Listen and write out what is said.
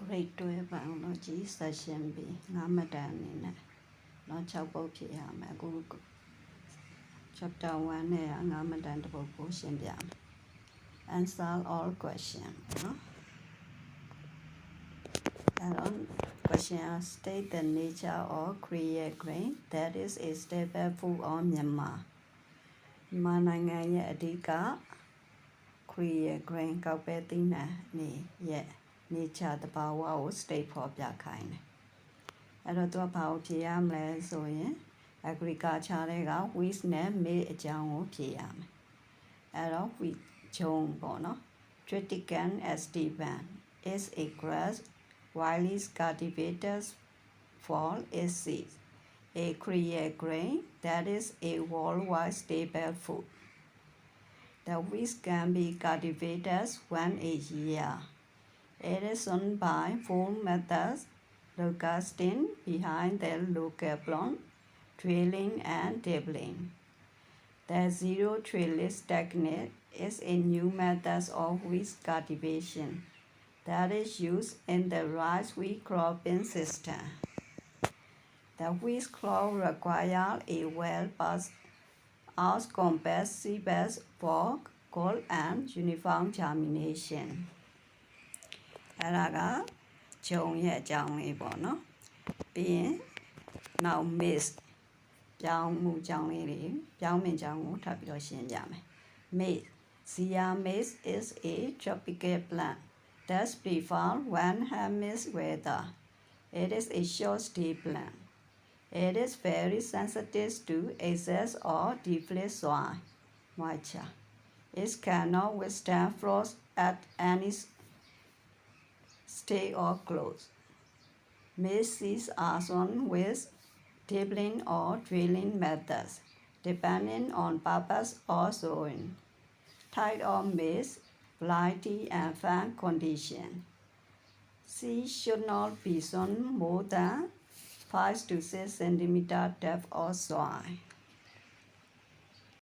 Grade 12 Biology Session B 9မှတ်တမ်းအနေနဲ့တော့6ပုဒ်ဖြည့်ရမယ်အခု Chapter 1နဲ့9မှတ်တမ်းတစ်ပုဒ်ကိုရှင်းပြမယ် Answer all question နော်အဲ့တော့ question state the nature of Korea grain that is a staple food of Myanmar မြန်မာနိုင်ငံရဲ့အဓိက Korea grain ကောက်ပဲသီးနှံနေရဲ့nature တဘာဝကို state ဖော်ပြခိုင်းတယ်အဲ့တော့သူကဘာကိုဖြေရမလဲဆိုရင် agriculture တွေက wheat နဲ့ maize အကြောင်းကိုဖြေရမယ်အဲ့တော့ wheat ဂျုံပေါ့နော် Triticum aestivum is a grass widely cultivated for its seeds a Korea grain that is a worldwide staple food the wheat can be cultivated once a year It is done by 4 methods, locusting behind the local plant, drilling and dabbling. The zero trellis technique is a new method of wheat cultivation that is used in the rice wheat cropping system. The wheat crop requires a well-balanced compact seedbed for good and uniform germination. အဲ့ဒါကဂျုံရဲ့အကြောင်းလေးပေါ့နော်ပြီးရင်နောက် maize ပြောင်းမှုကြောင်းလေးတွေပြောင်းမြင်ကြောင်းကိုထပ်ပြီးတော့ရှင်းပြမယ် maize Zea maize is a tropical plant that prefers warm humid weather it is a short-stay plant it is very sensitive to excess or deflate soil moisture it cannot withstand frost at any stay or close. Maize seeds are sown with dabbling or drilling methods, depending on purpose or sowing. Type of maize, variety and farm condition. Seeds should not be sown more than 5 to 6 cm depth of soil.